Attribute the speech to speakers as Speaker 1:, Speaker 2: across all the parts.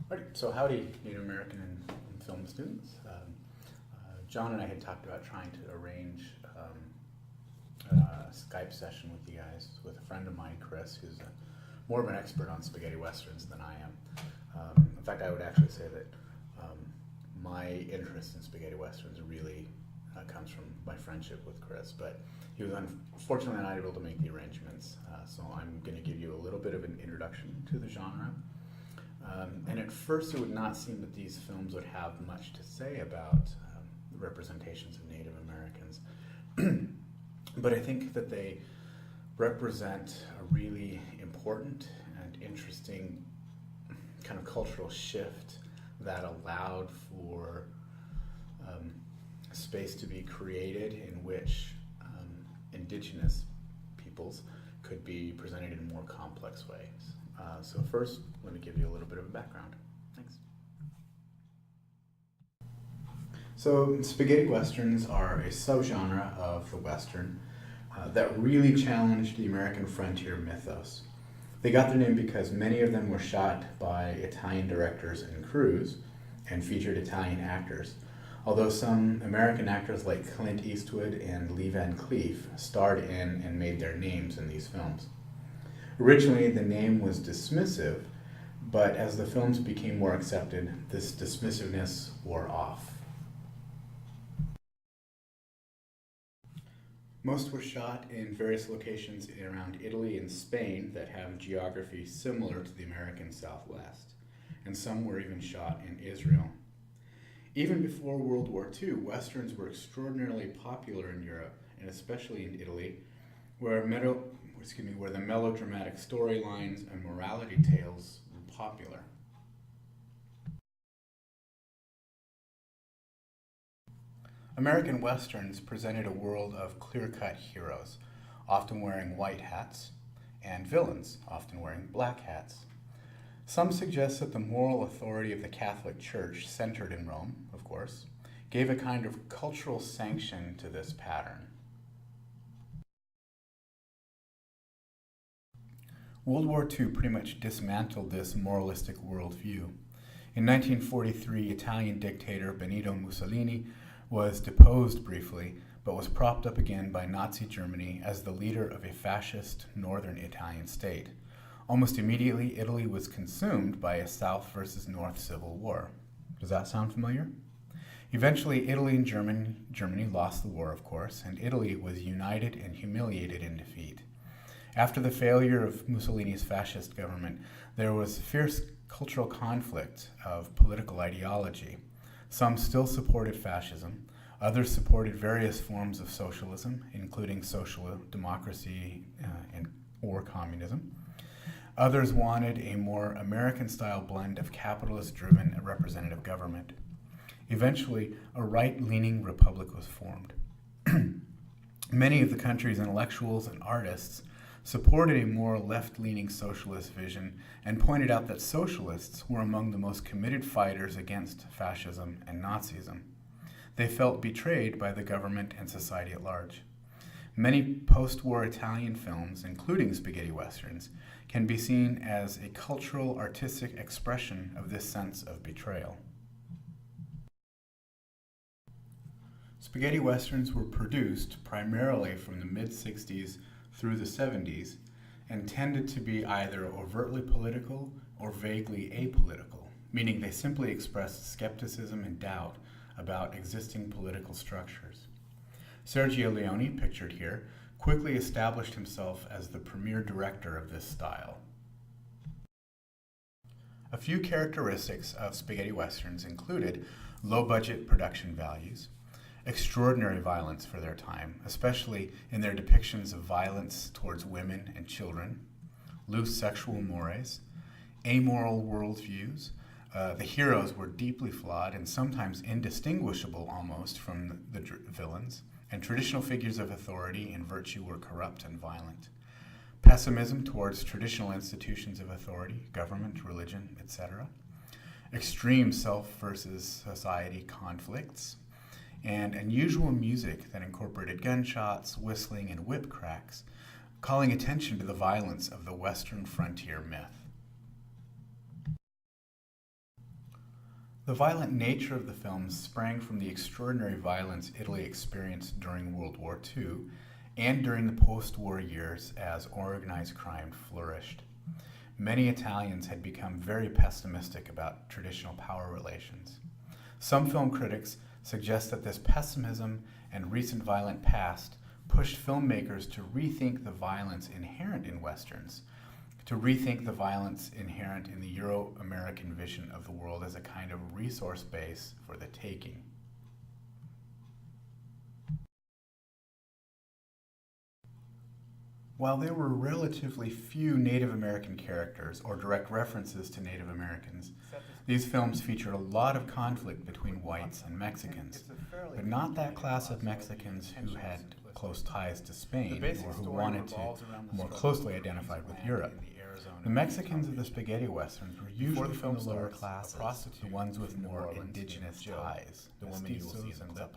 Speaker 1: Right, so howdy, Native American and film students. John and I had talked about trying to arrange a Skype session with you guys with a friend of mine, Chris, who's more of an expert on spaghetti westerns than I am. In fact, I would actually say that my interest in spaghetti westerns really comes from my friendship with Chris, but he was unfortunately not able to make the arrangements, so I'm going to give you a little bit of an introduction to the genre. And at first it would not seem that these films would have much to say about the representations of Native Americans. But I think that they represent a really important and interesting kind of cultural shift that allowed for space to be created in which indigenous peoples could be presented in more complex ways. So first, let me give you a little bit of a background. Thanks. So spaghetti westerns are a subgenre of the western that really challenged the American frontier mythos. They got their name because many of them were shot by Italian directors and crews and featured Italian actors, although some American actors like Clint Eastwood and Lee Van Cleef starred in and made their names in these films. Originally, the name was dismissive, but as the films became more accepted, this dismissiveness wore off. Most were shot in various locations around Italy and Spain that have geography similar to the American Southwest, and some were even shot in Israel. Even before World War II, westerns were extraordinarily popular in Europe, and especially in Italy, where the melodramatic storylines and morality tales were popular. American westerns presented a world of clear-cut heroes, often wearing white hats, and villains, often wearing black hats. Some suggest that the moral authority of the Catholic Church, centered in Rome, of course, gave a kind of cultural sanction to this pattern. World War II pretty much dismantled this moralistic worldview. In 1943, Italian dictator Benito Mussolini was deposed briefly, but was propped up again by Nazi Germany as the leader of a fascist northern Italian state. Almost immediately, Italy was consumed by a South versus North civil war. Does that sound familiar? Eventually, Italy and Germany lost the war, of course, and Italy was united and humiliated in defeat. After the failure of Mussolini's fascist government, there was fierce cultural conflict of political ideology. Some still supported fascism, others supported various forms of socialism, including social democracy or communism. Others wanted a more American-style blend of capitalist-driven representative government. Eventually, a right-leaning republic was formed. Many of the country's intellectuals and artists supported a more left-leaning socialist vision and pointed out that socialists were among the most committed fighters against fascism and Nazism. They felt betrayed by the government and society at large. Many post-war Italian films, including spaghetti westerns, can be seen as a cultural, artistic expression of this sense of betrayal. Spaghetti westerns were produced primarily from the mid-60s through the 70s and tended to be either overtly political or vaguely apolitical, meaning they simply expressed skepticism and doubt about existing political structures. Sergio Leone, pictured here, quickly established himself as the premier director of this style. A few characteristics of spaghetti westerns included low-budget production values, extraordinary violence for their time, especially in their depictions of violence towards women and children, loose sexual mores, amoral worldviews. The heroes were deeply flawed and sometimes indistinguishable almost from the villains, and traditional figures of authority and virtue were corrupt and violent. Pessimism towards traditional institutions of authority, government, religion, etc. Extreme self versus society conflicts, and unusual music that incorporated gunshots, whistling, and whip cracks, calling attention to the violence of the Western frontier myth. The violent nature of the films sprang from the extraordinary violence Italy experienced during World War II and during the post-war years as organized crime flourished. Many Italians had become very pessimistic about traditional power relations. Some film critics suggest that this pessimism and recent violent past pushed filmmakers to rethink the violence inherent in Westerns, to rethink the violence inherent in the Euro-American vision of the world as a kind of resource base for the taking. While there were relatively few Native American characters or direct references to Native Americans, these films featured a lot of conflict between whites and Mexicans, but not that class of Mexicans who had close ties to Spain or who wanted to more closely identify with Europe. The Mexicans of the spaghetti westerns were usually from the lower classes, the ones with more indigenous ties. The woman you will see in the clip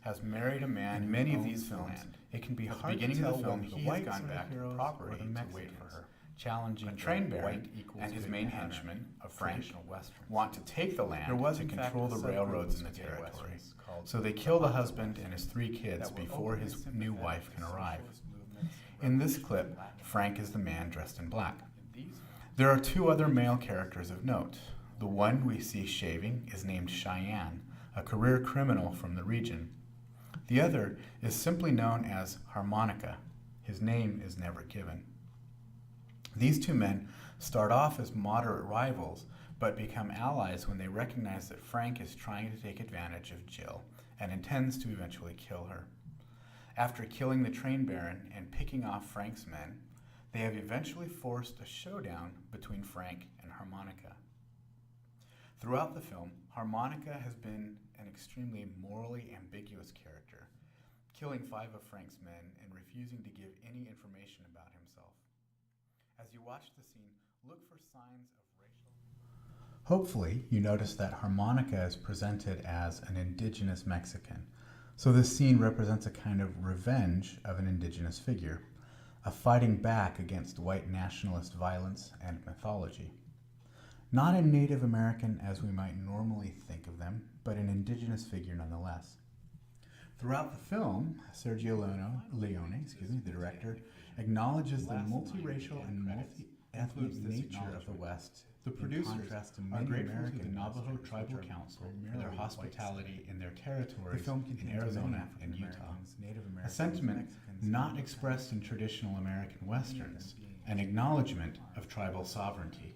Speaker 1: has married a man. In many of these films, it can be hard to tell when he has gone back to property to wait for her, challenging train baron and his main henchman, Frank, want to take the land to control the railroads in the territory. So they kill the husband and his 3 kids before his new wife can arrive. In this clip, Frank is the man dressed in black. There are 2 other male characters of note. The one we see shaving is named Cheyenne, a career criminal from the region. The other is simply known as Harmonica. His name is never given. These 2 men start off as moderate rivals, but become allies when they recognize that Frank is trying to take advantage of Jill and intends to eventually kill her. After killing the train baron and picking off Frank's men, they have eventually forced a showdown between Frank and Harmonica. Throughout the film, Harmonica has been an extremely morally ambiguous character, killing 5 of Frank's men and refusing to give any information about himself. As you watch the scene, look for signs of racial... Hopefully, you notice that Harmonica is presented as an indigenous Mexican, so this scene represents a kind of revenge of an indigenous figure, a fighting back against white nationalist violence and mythology. Not a Native American as we might normally think of them, but an indigenous figure nonetheless. Throughout the film, Sergio Leone, the director, acknowledges the multiracial and multi-ethnic nature of the West. The producers are grateful to the Navajo Tribal Council for their hospitality in their territories in Arizona and Utah, a sentiment not expressed in traditional American Westerns, an acknowledgement of tribal sovereignty.